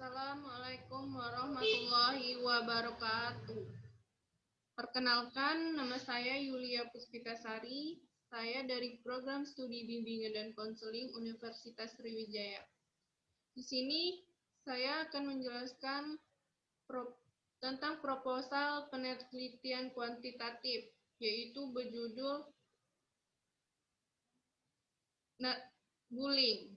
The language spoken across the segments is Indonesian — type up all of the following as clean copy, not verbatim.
Assalamualaikum warahmatullahi wabarakatuh. Perkenalkan, nama saya Yulia Puspitasari. Saya dari Program Studi Bimbingan dan Konseling Universitas Sriwijaya. Di sini saya akan menjelaskan tentang proposal penelitian kuantitatif, yaitu berjudul bullying.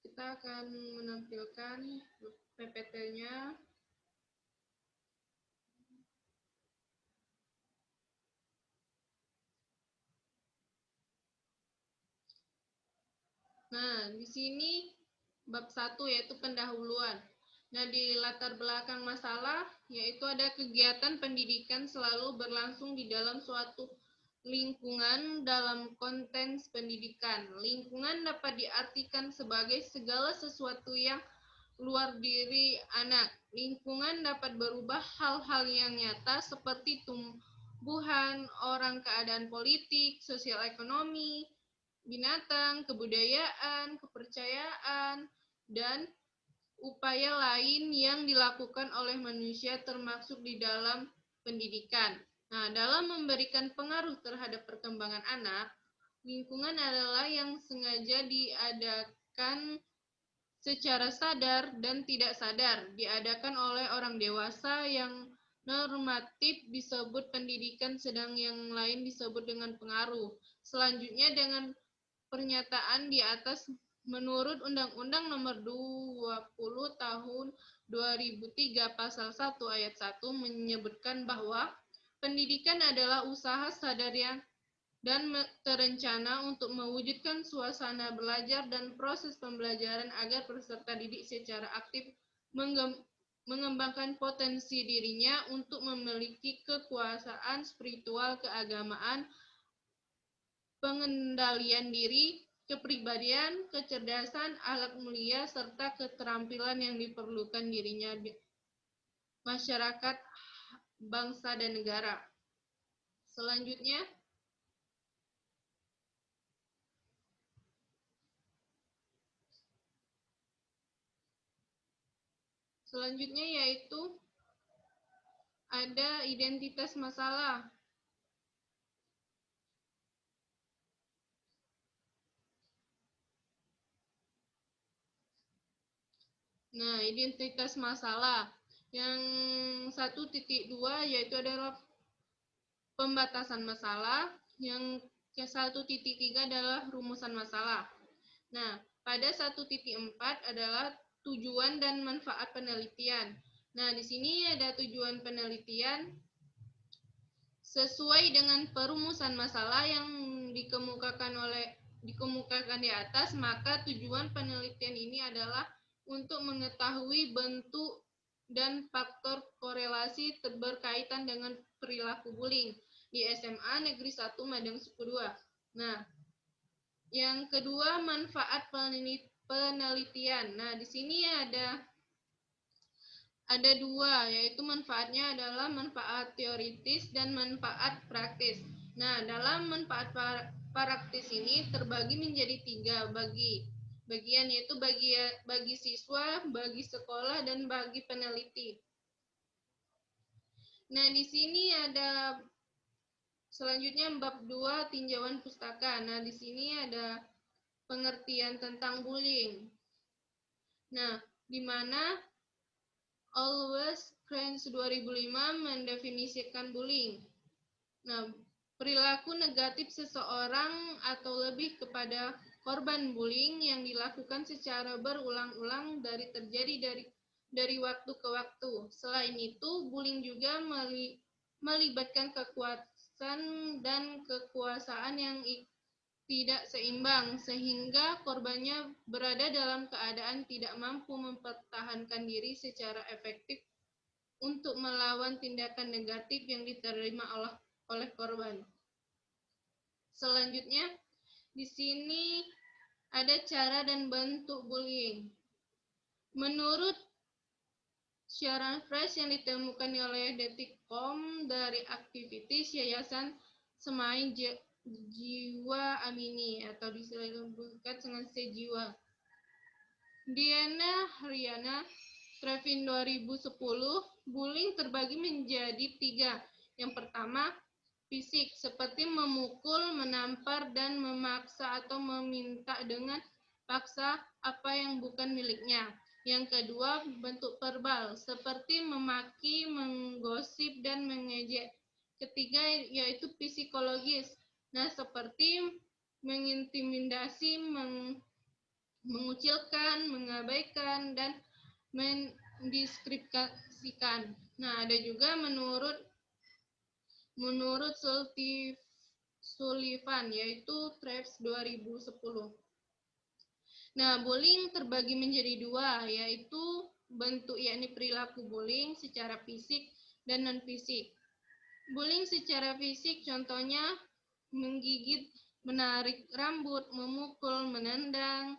Kita akan menampilkan PPT-nya. Nah, di sini bab 1 yaitu pendahuluan. Nah, di latar belakang masalah yaitu ada kegiatan pendidikan selalu berlangsung di dalam suatu lingkungan dalam konteks pendidikan. Lingkungan dapat diartikan sebagai segala sesuatu yang luar diri anak. Lingkungan dapat berubah hal-hal yang nyata seperti tumbuhan, orang, keadaan politik, sosial ekonomi, binatang, kebudayaan, kepercayaan, dan upaya lain yang dilakukan oleh manusia termasuk di dalam pendidikan. Nah, dalam memberikan pengaruh terhadap perkembangan anak, lingkungan adalah yang sengaja diadakan secara sadar dan tidak sadar, diadakan oleh orang dewasa yang normatif disebut pendidikan, sedang yang lain disebut dengan pengaruh. Selanjutnya dengan pernyataan di atas, menurut Undang-Undang Nomor 20 Tahun 2003 Pasal 1 Ayat 1 menyebutkan bahwa pendidikan adalah usaha sadar dan terencana untuk mewujudkan suasana belajar dan proses pembelajaran agar peserta didik secara aktif mengembangkan potensi dirinya untuk memiliki kekuasaan spiritual, keagamaan, pengendalian diri, kepribadian, kecerdasan, akhlak mulia, serta keterampilan yang diperlukan dirinya di masyarakat, bangsa, dan negara. Selanjutnya yaitu ada identitas masalah. Nah, identitas masalah. Yang 1.2 yaitu adalah pembatasan masalah. Yang ke 1.3 adalah rumusan masalah. Nah, pada 1.4 adalah tujuan dan manfaat penelitian. Nah, di sini ada tujuan penelitian sesuai dengan perumusan masalah yang dikemukakan di atas, maka tujuan penelitian ini adalah untuk mengetahui bentuk dan faktor korelasi berkaitan dengan perilaku bullying di SMA Negeri 1 Madang Suku 2. Nah, yang kedua, manfaat penelitian. Nah, di sini ada dua, yaitu manfaatnya adalah manfaat teoritis dan manfaat praktis. Nah, dalam manfaat praktis ini terbagi menjadi 3 bagian, yaitu bagi siswa, bagi sekolah, dan bagi peneliti. Nah, di sini ada Selanjutnya bab 2 tinjauan pustaka. Nah, di sini ada pengertian tentang bullying. Nah, di mana Always Cranes 2005 mendefinisikan bullying. Nah, perilaku negatif seseorang atau lebih kepada korban bullying yang dilakukan secara berulang-ulang dari waktu ke waktu. Selain itu, bullying juga melibatkan kekuasaan dan kekuasaan yang tidak seimbang, sehingga korbannya berada dalam keadaan tidak mampu mempertahankan diri secara efektif untuk melawan tindakan negatif yang diterima oleh korban. Selanjutnya, di sini ada cara dan bentuk bullying. Menurut siaran fresh yang ditemukan oleh Detikcom dari aktivitas Yayasan Semai Jiwa Amini atau disebut dengan Sejiwa. Diana Haryana, Trevin 2010, bullying terbagi menjadi 3. Yang pertama, fisik, seperti memukul, menampar, dan memaksa atau meminta dengan paksa apa yang bukan miliknya. Yang kedua, bentuk verbal, seperti memaki, menggosip, dan mengejek. Ketiga, yaitu psikologis. Nah, seperti mengintimidasi, mengucilkan, mengabaikan, dan mendiskriminasikan. Nah, ada juga menurut Sullivan, yaitu Traves 2010. Nah, bullying terbagi menjadi 2, yaitu bentuk yakni perilaku bullying secara fisik dan non-fisik. Bullying secara fisik contohnya menggigit, menarik rambut, memukul, menendang,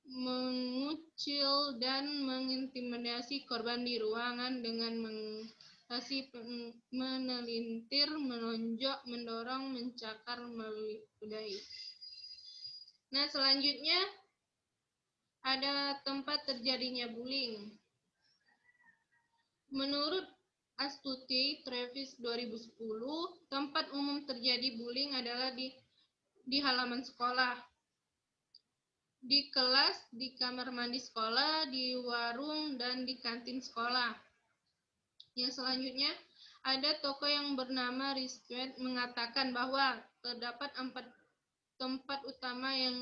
mengucil, dan mengintimidasi korban di ruangan dengan menelintir, menonjok, mendorong, mencakar, meludahi. Nah, selanjutnya ada tempat terjadinya bullying. Menurut Astuti Travis 2010, tempat umum terjadi bullying adalah di halaman sekolah, di kelas, di kamar mandi sekolah, di warung, dan di kantin sekolah. Yang selanjutnya, ada tokoh yang bernama Respect mengatakan bahwa terdapat 4 tempat utama yang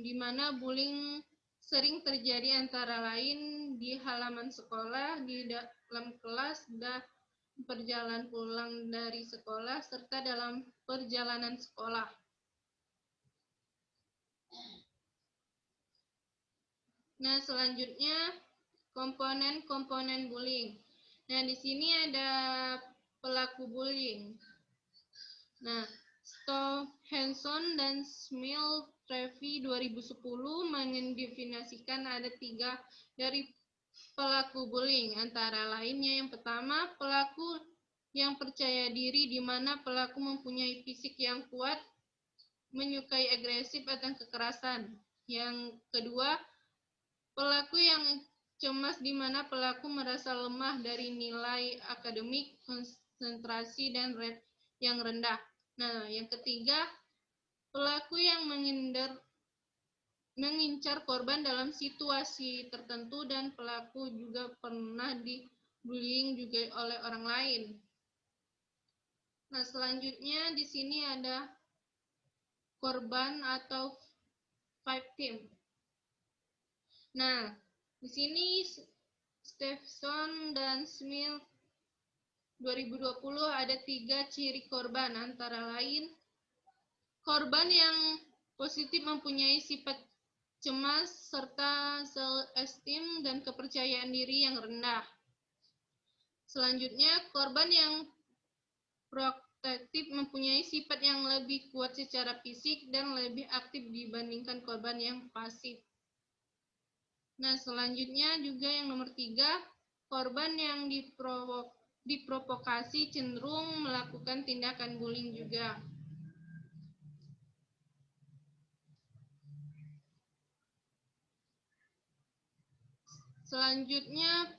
dimana bullying sering terjadi, antara lain di halaman sekolah, di dalam kelas, perjalanan pulang dari sekolah, serta dalam perjalanan sekolah. Nah, selanjutnya komponen-komponen bullying. Nah, di sini ada pelaku bullying. Nah, Stohanson dan Smil Trevi 2010 mendefinisikan ada 3 dari pelaku bullying, antara lainnya yang pertama, pelaku yang percaya diri, di mana pelaku mempunyai fisik yang kuat, menyukai agresif atau kekerasan. Yang kedua, pelaku yang cemas, di mana pelaku merasa lemah dari nilai akademik, konsentrasi, dan rate yang rendah. Nah, yang ketiga, pelaku yang mengincar korban dalam situasi tertentu, dan pelaku juga pernah dibullying juga oleh orang lain. Nah, selanjutnya di sini ada korban atau victim. Nah, di sini Stevenson dan Smith 2020 ada 3 ciri korban, antara lain korban yang positif mempunyai sifat cemas serta self-esteem dan kepercayaan diri yang rendah. Selanjutnya, korban yang protektif mempunyai sifat yang lebih kuat secara fisik dan lebih aktif dibandingkan korban yang pasif. Nah, selanjutnya juga yang nomor 3, korban yang diprovokasi cenderung melakukan tindakan bullying juga. Selanjutnya,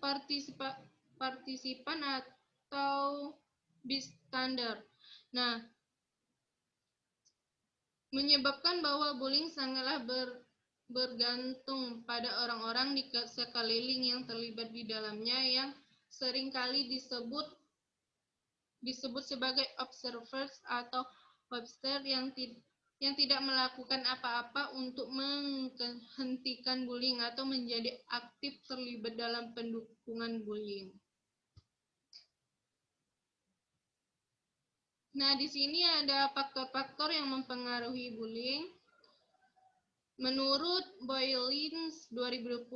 partisipan atau bystander. Nah, menyebabkan bahwa bullying sangatlah bergantung pada orang-orang di sekeliling yang terlibat di dalamnya, yang seringkali disebut sebagai observers atau Webster yang tidak melakukan apa-apa untuk menghentikan bullying atau menjadi aktif terlibat dalam pendukungan bullying. Nah, di sini ada faktor-faktor yang mempengaruhi bullying. Menurut Boylins 2020,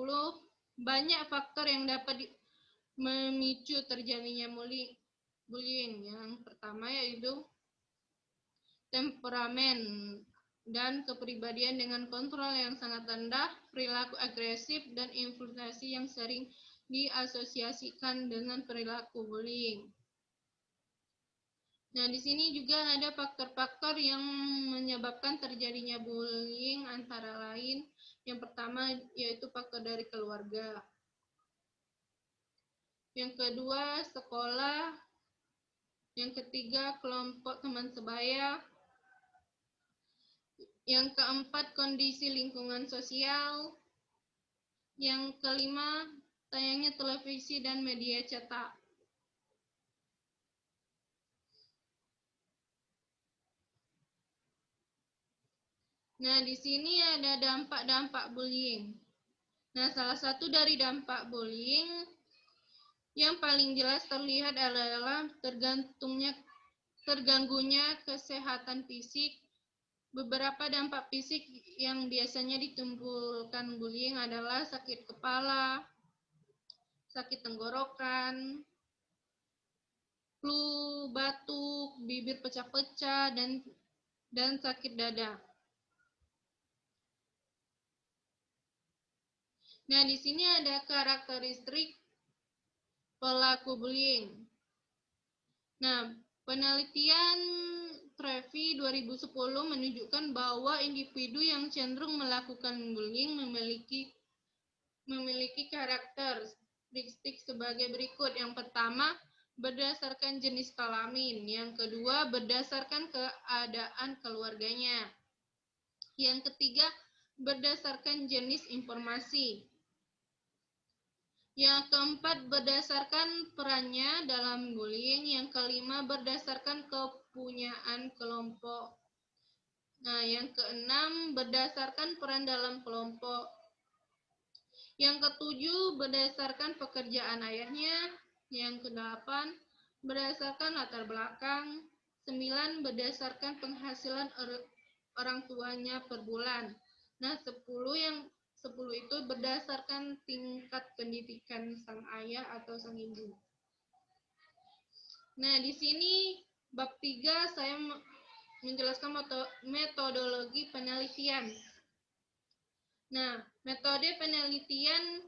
banyak faktor yang dapat memicu terjadinya bullying. Yang pertama yaitu temperamen dan kepribadian dengan kontrol yang sangat rendah, perilaku agresif, dan influensi yang sering diasosiasikan dengan perilaku bullying. Nah, di sini juga ada faktor-faktor yang menyebabkan terjadinya bullying, antara lain yang pertama yaitu faktor dari keluarga. Yang kedua, sekolah. Yang ketiga, kelompok teman sebaya. Yang keempat, kondisi lingkungan sosial. Yang kelima, tayangnya televisi dan media cetak. Nah, di sini ada dampak-dampak bullying. Nah, salah satu dari dampak bullying yang paling jelas terlihat adalah terganggunya kesehatan fisik. Beberapa dampak fisik yang biasanya ditimbulkan bullying adalah sakit kepala, sakit tenggorokan, flu, batuk, bibir pecah-pecah, dan sakit dada. Nah, di sini ada karakteristik pelaku bullying. Nah, penelitian Trevi 2010 menunjukkan bahwa individu yang cenderung melakukan bullying memiliki karakteristik sebagai berikut. Yang pertama, berdasarkan jenis kelamin. Yang kedua, berdasarkan keadaan keluarganya. Yang ketiga, berdasarkan jenis informasi. Yang keempat, berdasarkan perannya dalam bullying. Yang kelima, berdasarkan kepunyaan kelompok. Nah, yang keenam, berdasarkan peran dalam kelompok. Yang ketujuh, berdasarkan pekerjaan ayahnya. Yang kedelapan, berdasarkan latar belakang. 9, berdasarkan penghasilan orang tuanya per bulan. Nah, 10 itu berdasarkan tingkat pendidikan sang ayah atau sang ibu. Nah, di sini bab 3 saya menjelaskan metodologi penelitian. Nah, metode penelitian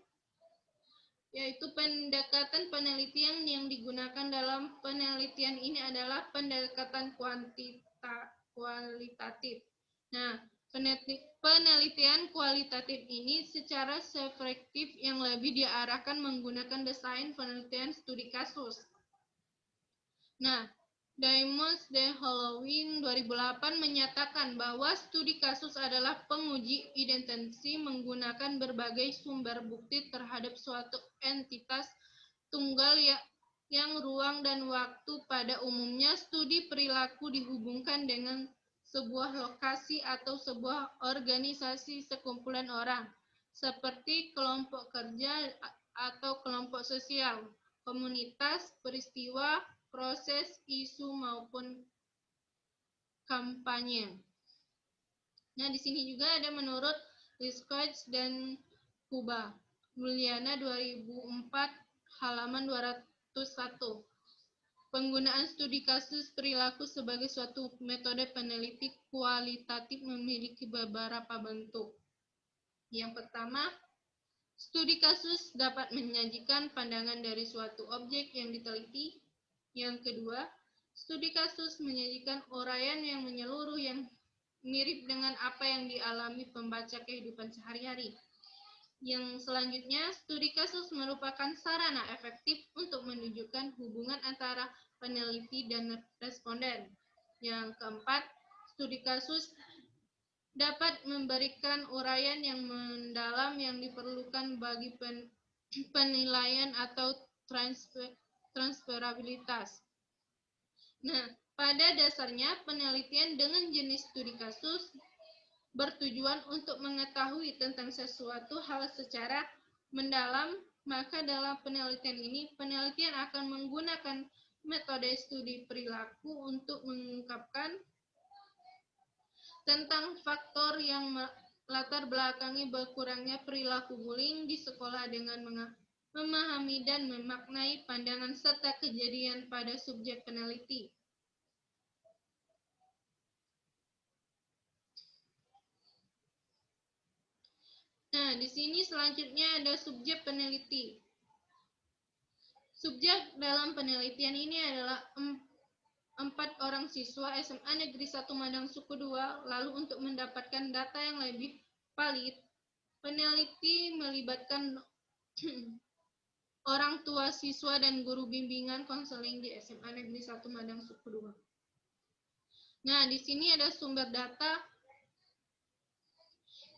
yaitu pendekatan penelitian yang digunakan dalam penelitian ini adalah pendekatan kualitatif. Nah, penelitian kualitatif ini secara selektif yang lebih diarahkan menggunakan desain penelitian studi kasus. Nah, Diamonds de Halloween 2008 menyatakan bahwa studi kasus adalah penguji identitas menggunakan berbagai sumber bukti terhadap suatu entitas tunggal yang ruang dan waktu. Pada umumnya, studi perilaku dihubungkan dengan sebuah lokasi atau sebuah organisasi sekumpulan orang, seperti kelompok kerja atau kelompok sosial, komunitas, peristiwa, proses, isu, maupun kampanye. Nah, di sini juga ada menurut Liskowitz dan Kuba, Juliana 2004, halaman 201. Penggunaan studi kasus perilaku sebagai suatu metode peneliti kualitatif memiliki beberapa bentuk. Yang pertama, studi kasus dapat menyajikan pandangan dari suatu objek yang diteliti. Yang kedua, studi kasus menyajikan uraian yang menyeluruh yang mirip dengan apa yang dialami pembaca kehidupan sehari-hari. Yang selanjutnya, studi kasus merupakan sarana efektif untuk menunjukkan hubungan antara peneliti dan responden. Yang keempat, studi kasus dapat memberikan uraian yang mendalam yang diperlukan bagi penilaian atau transferabilitas. Nah, pada dasarnya penelitian dengan jenis studi kasus bertujuan untuk mengetahui tentang sesuatu hal secara mendalam, maka dalam penelitian ini, penelitian akan menggunakan metode studi perilaku untuk mengungkapkan tentang faktor yang latar belakangi berkurangnya perilaku bullying di sekolah dengan memahami dan memaknai pandangan serta kejadian pada subjek peneliti. Nah, di sini selanjutnya ada subjek peneliti. Subjek dalam penelitian ini adalah 4 orang siswa SMA Negeri 1 Madang Suku 2. Lalu untuk mendapatkan data yang lebih valid, peneliti melibatkan orang tua siswa dan guru bimbingan konseling di SMA Negeri 1 Madang Suku 2. Nah, di sini ada sumber data.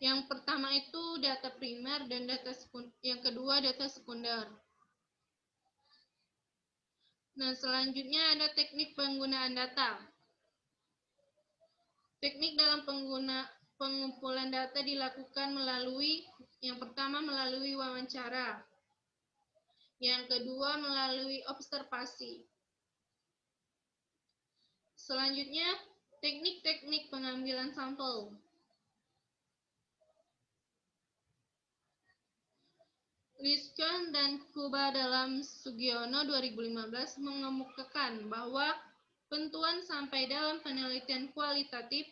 Yang pertama itu data primer dan yang kedua data sekunder. Nah, selanjutnya ada teknik penggunaan data. Teknik dalam pengumpulan data dilakukan melalui, yang pertama melalui wawancara, yang kedua melalui observasi. Selanjutnya, teknik-teknik pengambilan sampel. Liscon dan Kuba dalam Sugiono 2015 mengemukakan bahwa penentuan sampai dalam penelitian kualitatif,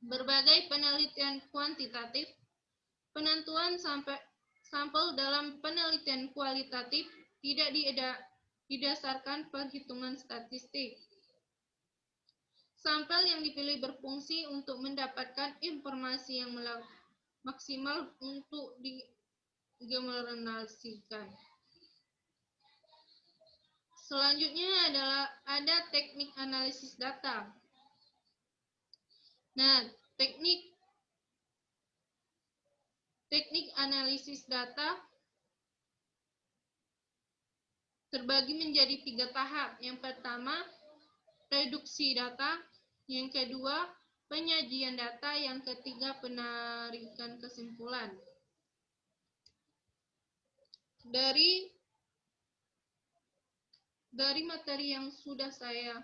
berbagai penelitian kuantitatif, penentuan sampel dalam penelitian kualitatif tidak didasarkan perhitungan statistik. Sampel yang dipilih berfungsi untuk mendapatkan informasi yang maksimal untuk digeneralisasikan. Selanjutnya adalah ada teknik analisis data. Nah, teknik analisis data terbagi menjadi 3 tahap. Yang pertama, reduksi data. Yang kedua, penyajian data. Yang ketiga, penarikan kesimpulan. Dari materi yang sudah saya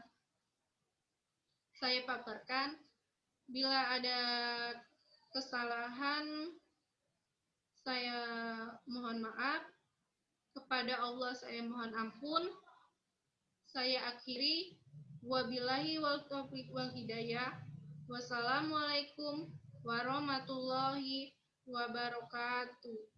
paparkan, bila ada kesalahan, saya mohon maaf. Kepada Allah saya mohon ampun. Saya akhiri. Wabillahi wal taufiq wal hidayah. Wassalamualaikum warahmatullahi wabarakatuh.